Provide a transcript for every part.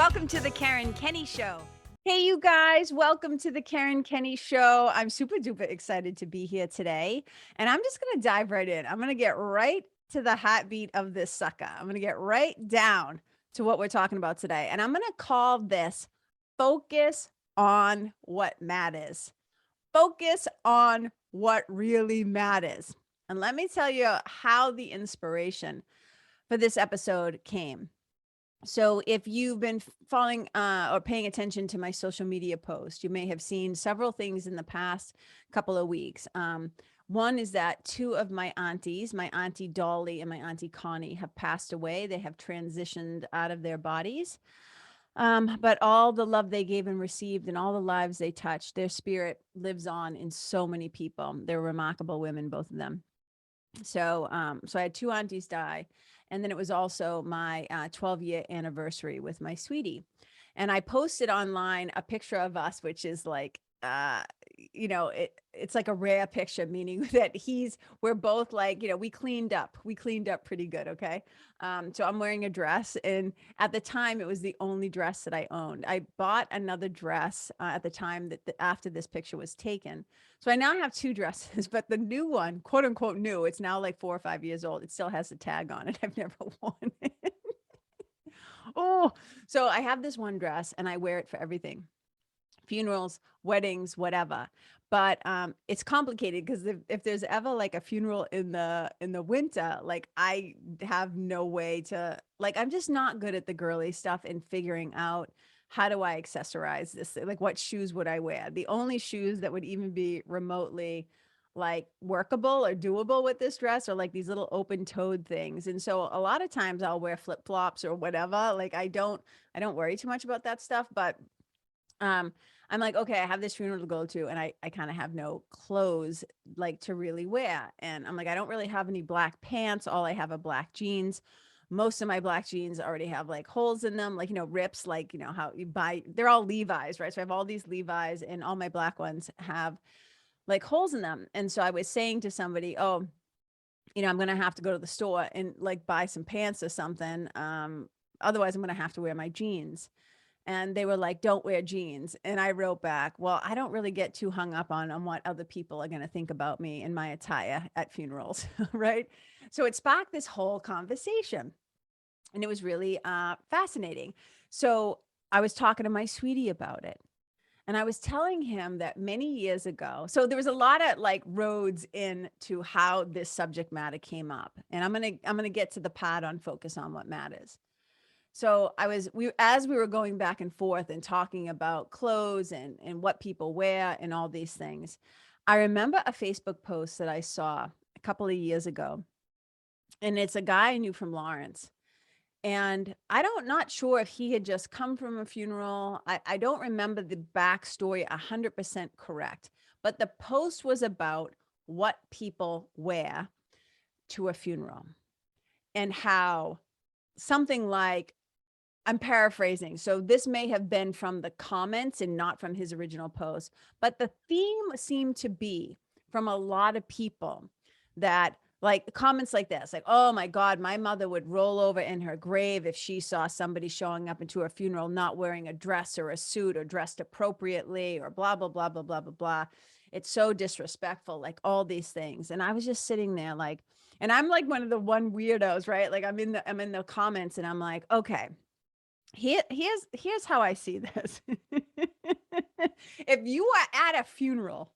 Welcome to the Karen Kenney Show. Hey, you guys, welcome to the Karen Kenney Show. I'm super duper excited to be here today. And I'm just going to dive right in. I'm going to get right to the heartbeat of this sucker. I'm going to get right down to what we're talking about today. And I'm going to call this Focus on What Matters. Focus on what really matters. And let me tell you how the inspiration for this episode came. So if you've been following or paying attention to my social media posts, you may have seen several things in the past couple of weeks. One is that two of my aunties, my auntie Dolly and my auntie Connie, have passed away. They have transitioned out of their bodies. But all the love they gave and received and all the lives they touched, their spirit lives on in so many people. They're remarkable women, both of them. So I had two aunties die. And then it was also my 12-year anniversary with my sweetie. And I posted online a picture of us, which is like, it's like a rare picture, meaning that we're both like, we cleaned up pretty good. Okay. So I'm wearing a dress. And at the time, it was the only dress that I owned. I bought another dress at the time after this picture was taken. So I now have two dresses, but the new one, quote unquote new, it's now like 4 or 5 years old. It still has a tag on it. I've never worn it. Oh, so I have this one dress and I wear it for everything. Funerals, weddings, whatever. But it's complicated because if there's ever like a funeral in the winter, like I have no way to, like, I'm just not good at the girly stuff and figuring out how do I accessorize this? Like, what shoes would I wear? The only shoes that would even be remotely like workable or doable with this dress are like these little open-toed things. And so a lot of times I'll wear flip-flops or whatever. Like I don't worry too much about that stuff, but I'm like, okay, I have this funeral to go to and I kind of have no clothes like to really wear. And I'm like, I don't really have any black pants. All I have are black jeans. Most of my black jeans already have like holes in them, like, rips, like, how you buy, they're all Levi's, right? So I have all these Levi's and all my black ones have like holes in them. And so I was saying to somebody, oh, I'm going to have to go to the store and like buy some pants or something. Otherwise I'm going to have to wear my jeans. And they were like, don't wear jeans. And I wrote back, well, I don't really get too hung up on what other people are going to think about me and my attire at funerals, right? So it sparked this whole conversation. And it was really fascinating. So I was talking to my sweetie about it. And I was telling him that many years ago, so there was a lot of like roads into how this subject matter came up. And I'm going to get to the part on focus on what matters. So as we were going back and forth and talking about clothes and what people wear and all these things, I remember a Facebook post that I saw a couple of years ago. And it's a guy I knew from Lawrence. And not sure if he had just come from a funeral. I don't remember the backstory 100% correct, but the post was about what people wear to a funeral and how something like, I'm paraphrasing. So this may have been from the comments and not from his original post, but the theme seemed to be from a lot of people that like comments like this, like, oh my God, my mother would roll over in her grave if she saw somebody showing up into a funeral, not wearing a dress or a suit or dressed appropriately or blah, blah, blah, blah, blah, blah, blah. It's so disrespectful, like all these things. And I was just sitting there like, and I'm like one weirdos, right? Like I'm in the comments and I'm like, okay, here's how I see this. If you are at a funeral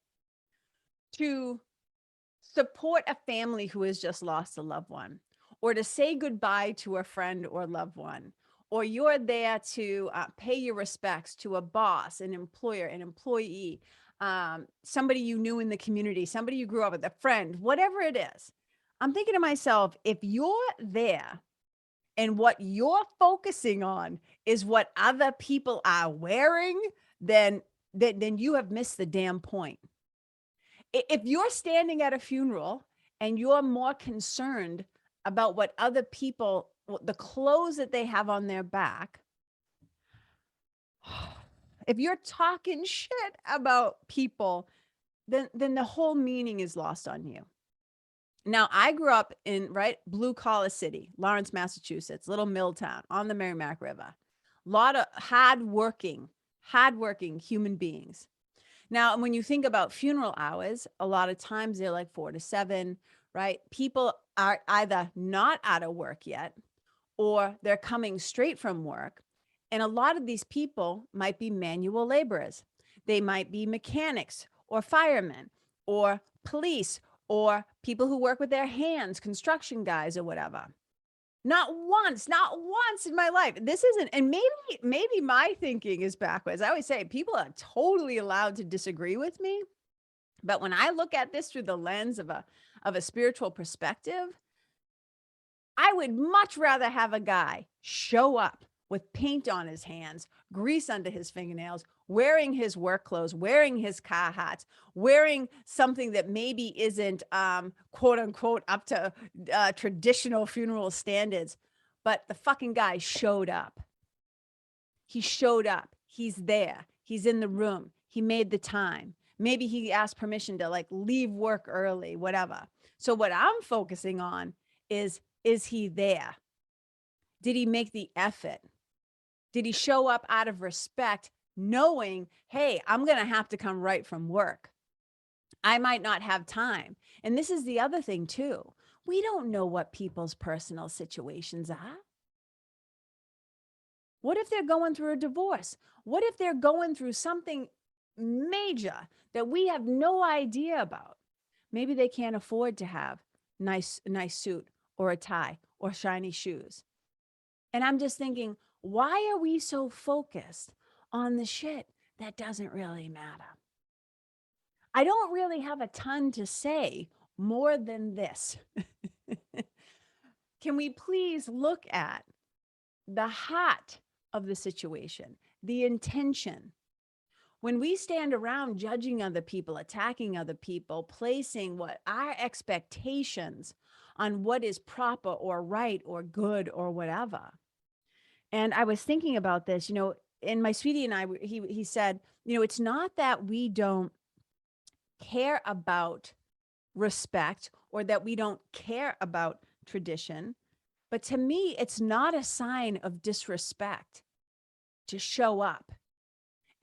to support a family who has just lost a loved one, or to say goodbye to a friend or loved one, or you're there to pay your respects to a boss, an employer, an employee, somebody you knew in the community, somebody you grew up with, a friend, whatever it is, I'm thinking to myself, if you're there and what you're focusing on is what other people are wearing, then you have missed the damn point. If you're standing at a funeral and you're more concerned about what other people, the clothes that they have on their back, if you're talking shit about people, then the whole meaning is lost on you. Now, I grew up in blue collar city, Lawrence, Massachusetts, little mill town on the Merrimack River. A lot of hardworking human beings. Now, when you think about funeral hours, a lot of times they're like 4 to 7, right? People are either not out of work yet, or they're coming straight from work. And a lot of these people might be manual laborers. They might be mechanics or firemen or police or people who work with their hands, construction guys or whatever. Not once in my life. This isn't, and maybe my thinking is backwards. I always say people are totally allowed to disagree with me. But when I look at this through the lens of a spiritual perspective, I would much rather have a guy show up with paint on his hands, grease under his fingernails, wearing his work clothes, wearing his car hats, wearing something that maybe isn't quote unquote up to traditional funeral standards, but the fucking guy showed up. He showed up. He's there. He's in the room. He made the time. Maybe he asked permission to like leave work early, whatever. So what I'm focusing on is he there? Did he make the effort? Did he show up out of respect, knowing, hey, I'm going to have to come right from work? I might not have time. And this is the other thing too. We don't know what people's personal situations are. What if they're going through a divorce? What if they're going through something major that we have no idea about? Maybe they can't afford to have nice suit or a tie or shiny shoes. And I'm just thinking, why are we so focused on the shit that doesn't really matter? I don't really have a ton to say more than this. Can we please look at the heart of the situation, the intention? When we stand around judging other people, attacking other people, placing what our expectations on what is proper or right or good or whatever. And I was thinking about this, and my sweetie and I, he said, it's not that we don't care about respect or that we don't care about tradition, but to me, it's not a sign of disrespect to show up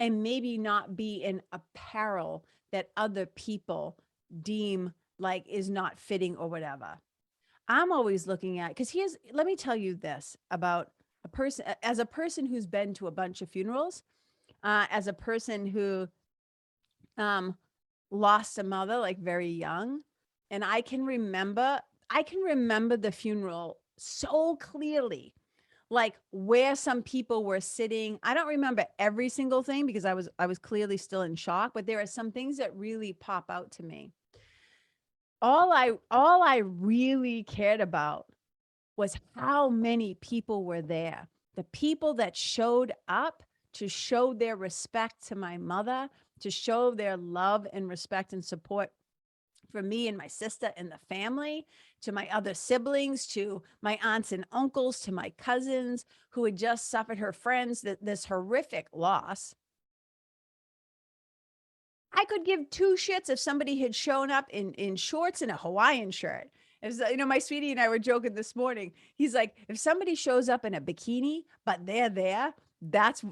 and maybe not be in apparel that other people deem like is not fitting or whatever. I'm always looking at, because let me tell you this about a person, as a person who's been to a bunch of funerals, as a person who lost a mother like very young. And I can remember the funeral so clearly, like where some people were sitting. I don't remember every single thing because I was clearly still in shock, but there are some things that really pop out to me. All I really cared about was how many people were there. The people that showed up to show their respect to my mother, to show their love and respect and support for me and my sister and the family, to my other siblings, to my aunts and uncles, to my cousins who had just suffered, her friends, this horrific loss. I could give two shits if somebody had shown up in shorts and a Hawaiian shirt. As my sweetie and I were joking this morning. He's like, if somebody shows up in a bikini, but they're there, that's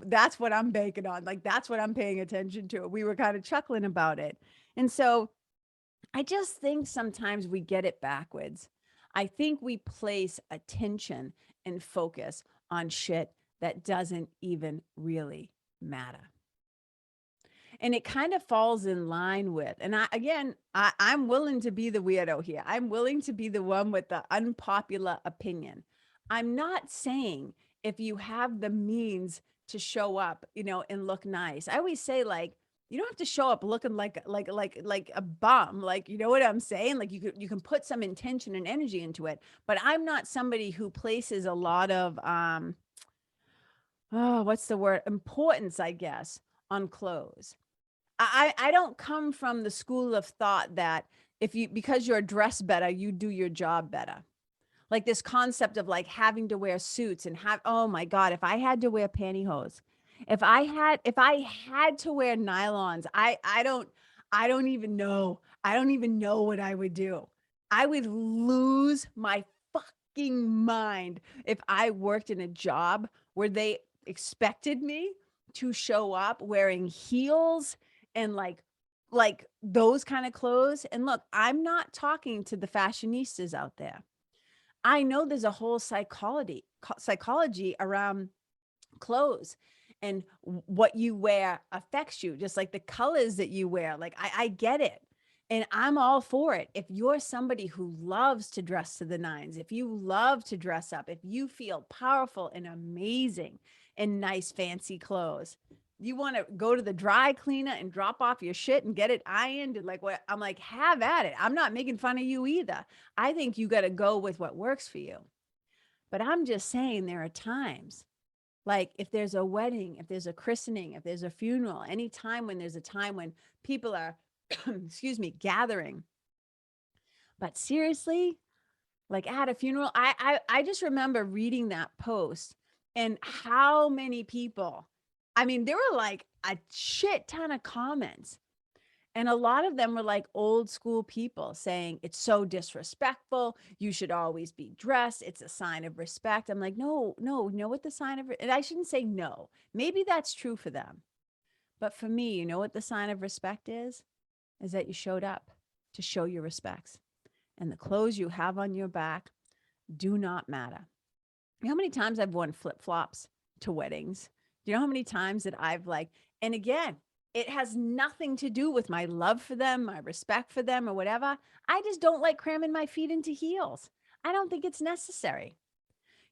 what I'm banking on. Like, that's what I'm paying attention to. We were kind of chuckling about it. And so I just think sometimes we get it backwards. I think we place attention and focus on shit that doesn't even really matter. And it kind of falls in line with, and I'm willing to be the weirdo here. I'm willing to be the one with the unpopular opinion. I'm not saying if you have the means to show up, and look nice. I always say, like, you don't have to show up looking like a bum. Like, you know what I'm saying? Like, you can put some intention and energy into it. But I'm not somebody who places a lot of what's the word? Importance, I guess, on clothes. I don't come from the school of thought that because you're dressed better, you do your job better. Like this concept of like having to wear suits and oh my God, if I had to wear pantyhose, if I had to wear nylons, I don't even know. I don't even know what I would do. I would lose my fucking mind if I worked in a job where expected me to show up wearing heels and like those kind of clothes. And look, I'm not talking to the fashionistas out there. I know there's a whole psychology around clothes, and what you wear affects you, just like the colors that you wear. Like I get it. And I'm all for it. If you're somebody who loves to dress to the nines, if you love to dress up, if you feel powerful and amazing in nice, fancy clothes, you want to go to the dry cleaner and drop off your shit and get it ironed. And like, what I'm like, have at it. I'm not making fun of you either. I think you got to go with what works for you. But I'm just saying there are times, like if there's a wedding, if there's a christening, if there's a funeral, any time when there's a time when people are, excuse me, gathering. But seriously, like at a funeral, I just remember reading that post and how many people, I mean, there were like a shit ton of comments. And a lot of them were like old school people saying it's so disrespectful. You should always be dressed. It's a sign of respect. I'm like, no, you know what the sign of, and I shouldn't say no. Maybe that's true for them. But for me, you know what the sign of respect is that you showed up to show your respects. And the clothes you have on your back do not matter. You know how many times I've worn flip-flops to weddings? Do you know how many times that I've like, and again, it has nothing to do with my love for them, my respect for them or whatever. I just don't like cramming my feet into heels. I don't think it's necessary.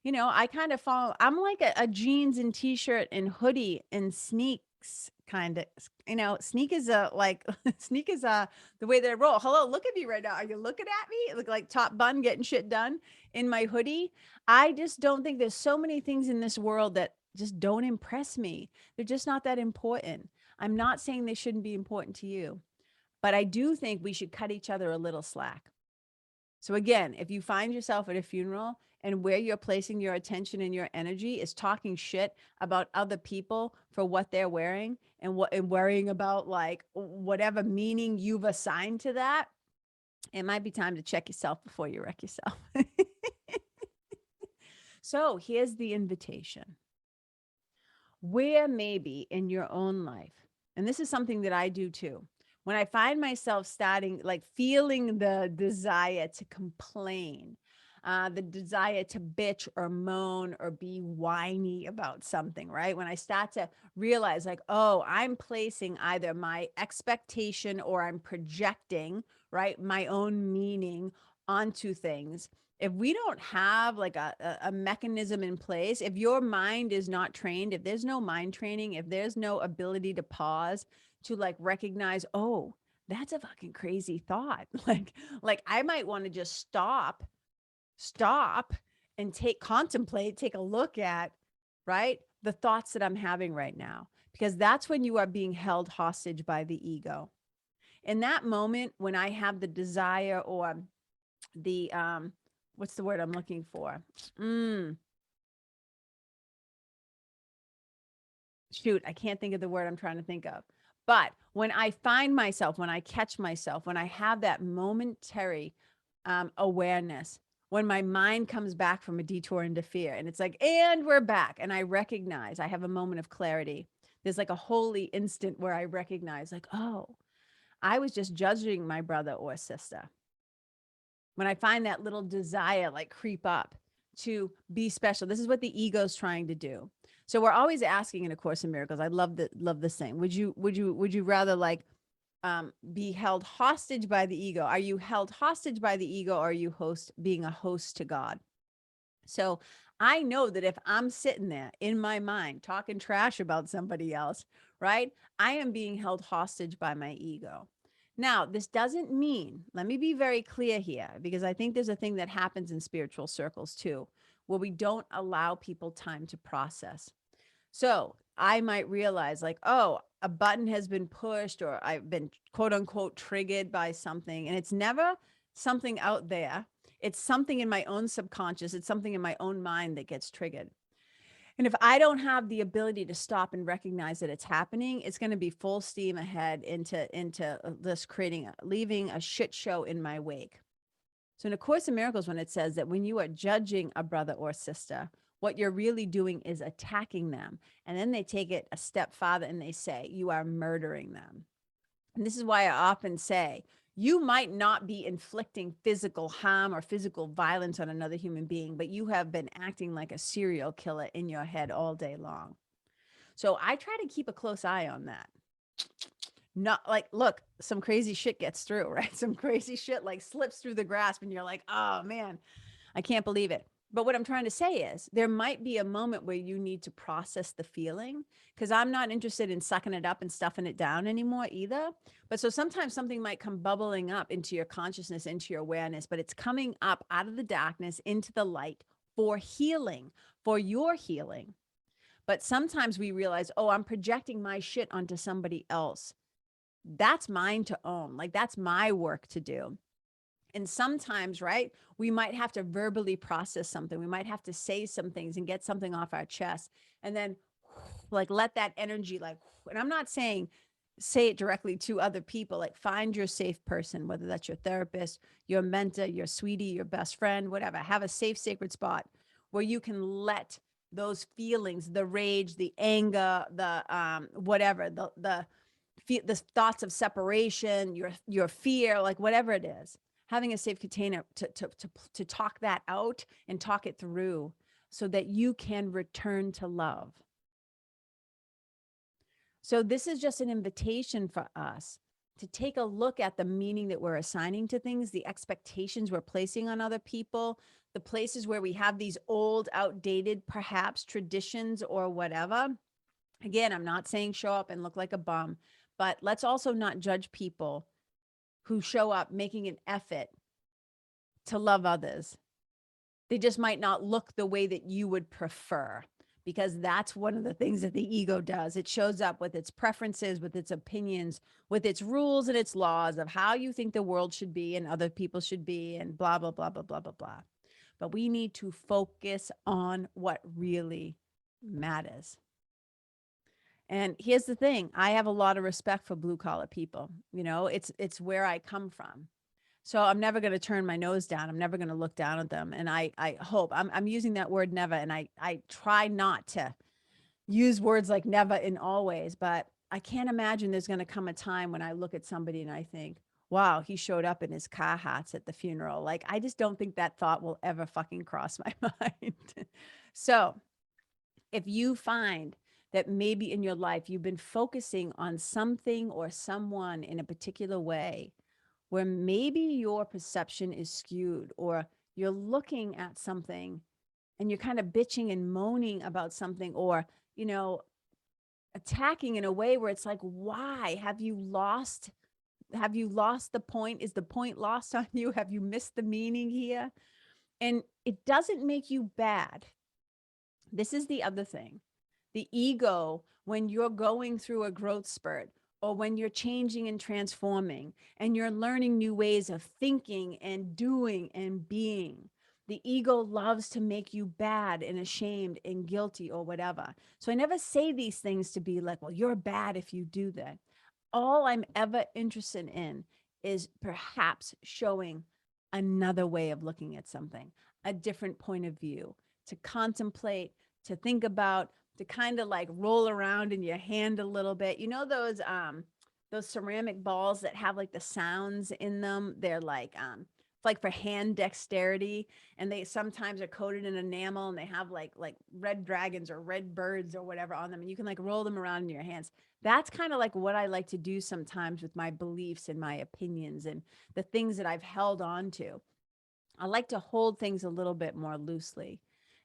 You know, I kind of follow, I'm like a jeans and t-shirt and hoodie and sneaks kind of, you know, sneak is a like, sneak is the way that I roll. Hello, look at me right now. Are you looking at me? I look like top bun getting shit done in my hoodie. I just don't think there's so many things in this world that just don't impress me. They're just not that important. I'm not saying they shouldn't be important to you, but I do think we should cut each other a little slack. So again, if you find yourself at a funeral and where you're placing your attention and your energy is talking shit about other people for what they're wearing and worrying about like whatever meaning you've assigned to that, it might be time to check yourself before you wreck yourself. So here's the invitation. Where maybe in your own life, and this is something that I do too, when I find myself starting, like feeling the desire to complain, the desire to bitch or moan or be whiny about something, right? When I start to realize like, oh, I'm placing either my expectation or I'm projecting, right, my own meaning onto things. If we don't have like a mechanism in place, if your mind is not trained, if there's no mind training, if there's no ability to pause, to like recognize, oh, that's a fucking crazy thought. Like I might want to just stop and contemplate, take a look at, right, the thoughts that I'm having right now, because that's when you are being held hostage by the ego. In that moment, when I have the desire or the, what's the word I'm looking for? Shoot, I can't think of the word I'm trying to think of. But when I find myself, when I catch myself, when I have that momentary awareness, when my mind comes back from a detour into fear and it's like, and we're back. And I recognize I have a moment of clarity. There's like a holy instant where I recognize like, oh, I was just judging my brother or sister. When I find that little desire like creep up to be special, this is what the ego's trying to do. So we're always asking in A Course in Miracles. I love this thing. Would you rather like be held hostage by the ego? Are you held hostage by the ego, or are you being a host to God? So I know that if I'm sitting there in my mind talking trash about somebody else, right, I am being held hostage by my ego. Now, this doesn't mean, let me be very clear here, because I think there's a thing that happens in spiritual circles too, where we don't allow people time to process. So I might realize like, oh, a button has been pushed, or I've been quote unquote triggered by something. And it's never something out there. It's something in my own subconscious. It's something in my own mind that gets triggered. And if I don't have the ability to stop and recognize that it's happening, it's going to be full steam ahead into this leaving a shit show in my wake. So in A Course in Miracles, when it says that when you are judging a brother or sister, what you're really doing is attacking them. And then they take it a step farther and they say, you are murdering them. And this is why I often say, you might not be inflicting physical harm or physical violence on another human being, but you have been acting like a serial killer in your head all day long. So I try to keep a close eye on that. Not like, look, some crazy shit gets through, right? Some crazy shit like slips through the grasp and you're like, oh man, I can't believe it. But what I'm trying to say is there might be a moment where you need to process the feeling, because I'm not interested in sucking it up and stuffing it down anymore either. But so sometimes something might come bubbling up into your consciousness, into your awareness, but it's coming up out of the darkness into the light for healing, for your healing. But sometimes we realize, oh, I'm projecting my shit onto somebody else. That's mine to own. Like that's my work to do. And sometimes, right, we might have to verbally process something. We might have to say some things and get something off our chest. And then like let that energy and I'm not saying say it directly to other people, like find your safe person, whether that's your therapist, your mentor, your sweetie, your best friend, whatever. Have a safe, sacred spot where you can let those feelings, the rage, the anger, the whatever, the thoughts of separation, your fear, like whatever it is, having a safe container to talk that out and talk it through so that you can return to love. So this is just an invitation for us to take a look at the meaning that we're assigning to things, the expectations we're placing on other people, the places where we have these old, outdated, perhaps traditions or whatever. Again, I'm not saying show up and look like a bum, but let's also not judge people who show up making an effort to love others. They just might not look the way that you would prefer, because that's one of the things that the ego does. It shows up with its preferences, with its opinions, with its rules and its laws of how you think the world should be and other people should be and blah, blah, blah, blah, blah, blah, blah. But we need to focus on what really matters. And here's the thing. I have a lot of respect for blue collar people. You know, it's where I come from. So I'm never going to turn my nose down. I'm never going to look down at them. And I hope I'm using that word never. And I try not to use words like never in always, but I can't imagine there's going to come a time when I look at somebody and I think, wow, he showed up in his car hats at the funeral. Like, I just don't think that thought will ever fucking cross my mind. So if you find that maybe in your life you've been focusing on something or someone in a particular way where maybe your perception is skewed, or you're looking at something and you're kind of bitching and moaning about something, or, you know, attacking in a way where it's like, why have you lost the point? Is the point lost on you? Have you missed the meaning here? And it doesn't make you bad. This is the other thing. The ego, when you're going through a growth spurt, or when you're changing and transforming and you're learning new ways of thinking and doing and being, the ego loves to make you bad and ashamed and guilty or whatever. So I never say these things to be like, well, you're bad if you do that. All I'm ever interested in is perhaps showing another way of looking at something, a different point of view, to contemplate, to think about, to kind of like roll around in your hand a little bit. You know, those ceramic balls that have like the sounds in them? They're like for hand dexterity, and they sometimes are coated in enamel, and they have like red dragons or red birds or whatever on them, and you can like roll them around in your hands. That's kind of like what I like to do sometimes with my beliefs and my opinions and the things that I've held on to. I like to hold things a little bit more loosely.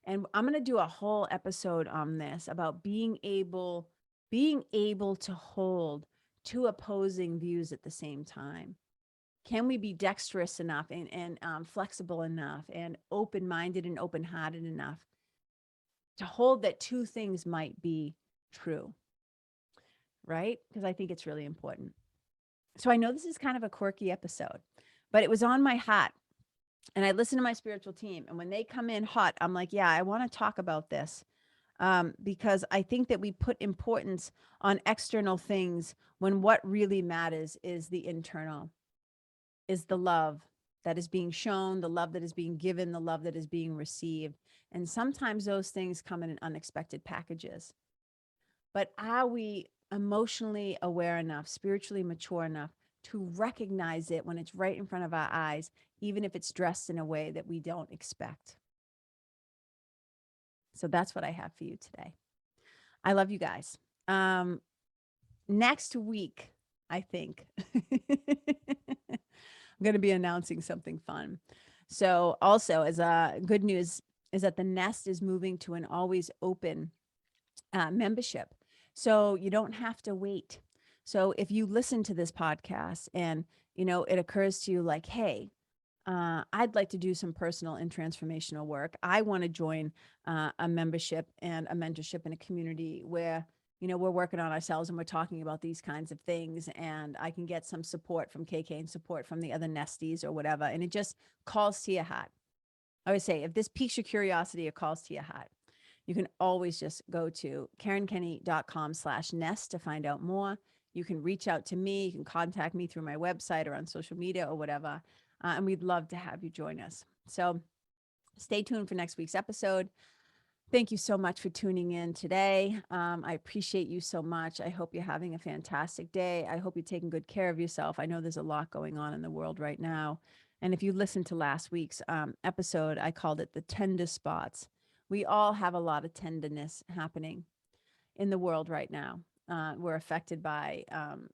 And I'm going to do a whole episode on this about being able to hold two opposing views at the same time. Can we be dexterous enough and flexible enough and open-minded and open-hearted enough to hold that two things might be true, right? Because I think it's really important. So I know this is kind of a quirky episode, but it was on my heart. And I listen to my spiritual team, and when they come in hot, I'm like, yeah, I want to talk about this, because I think that we put importance on external things when what really matters is the internal, is the love, that is being shown, the love that is being given, the love that is being received. And sometimes those things come in unexpected packages. But are we emotionally aware enough, spiritually mature enough to recognize it when it's right in front of our eyes, even if it's dressed in a way that we don't expect? So that's what I have for you today. I love you guys. Next week, I think I'm going to be announcing something fun. So also, as good news is that the Nest is moving to an always open membership. So you don't have to wait. So if you listen to this podcast and, it occurs to you like, hey, I'd like to do some personal and transformational work. I want to join a membership and a mentorship in a community where, we're working on ourselves and we're talking about these kinds of things. And I can get some support from KK and support from the other Nesties or whatever. And it just calls to your heart. I would say if this piques your curiosity or calls to your heart, you can always just go to KarenKenney.com/nest to find out more. You can reach out to me. You can contact me through my website or on social media or whatever. And we'd love to have you join us. So stay tuned for next week's episode. Thank you so much for tuning in today. I appreciate you so much. I hope you're having a fantastic day. I hope you're taking good care of yourself. I know there's a lot going on in the world right now. And if you listened to last week's episode, I called it the tender spots. We all have a lot of tenderness happening in the world right now. We're affected by,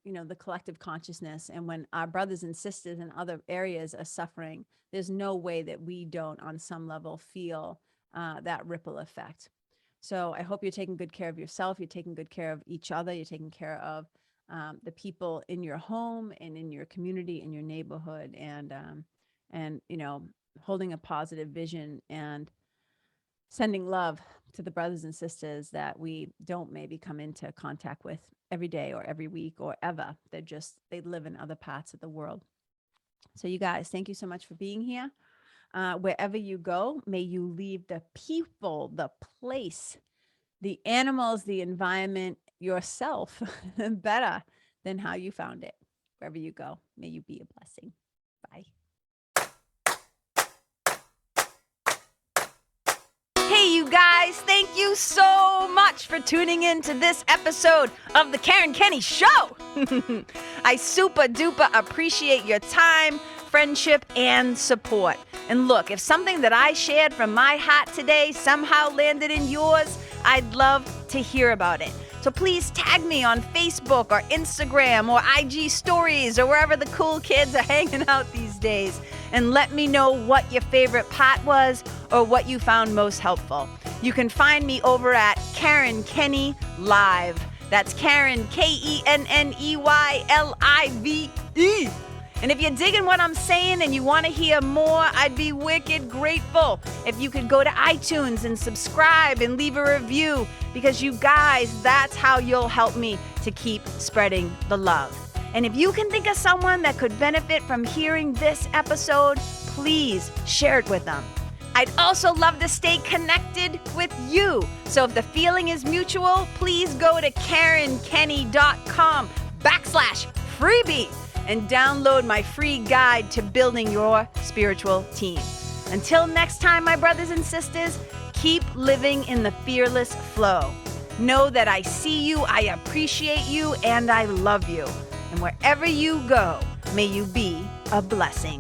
the collective consciousness. And when our brothers and sisters in other areas are suffering, there's no way that we don't, on some level, feel that ripple effect. So I hope you're taking good care of yourself. You're taking good care of each other. You're taking care of the people in your home and in your community, in your neighborhood, and holding a positive vision and sending love to the brothers and sisters that we don't maybe come into contact with every day or every week or ever. They live in other parts of the world. So you guys, thank you so much for being here. Wherever you go, may you leave the people, the place, the animals, the environment, yourself better than how you found it. Wherever you go, may you be a blessing. Bye. Hey, you guys, thank you so much for tuning in to this episode of The Karen Kenney Show. I super duper appreciate your time, friendship, and support. And look, if something that I shared from my heart today somehow landed in yours, I'd love to hear about it. So please tag me on Facebook or Instagram or IG stories or wherever the cool kids are hanging out these days, and let me know what your favorite part was or what you found most helpful. You can find me over at Karen Kenney Live. That's Karen, KenneYlive. And if you're digging what I'm saying and you want to hear more, I'd be wicked grateful if you could go to iTunes and subscribe and leave a review, because you guys, that's how you'll help me to keep spreading the love. And if you can think of someone that could benefit from hearing this episode, please share it with them. I'd also love to stay connected with you. So if the feeling is mutual, please go to KarenKenney.com/freebie and download my free guide to building your spiritual team. Until next time, my brothers and sisters, keep living in the fearless flow. Know that I see you, I appreciate you, and I love you. And wherever you go, may you be a blessing.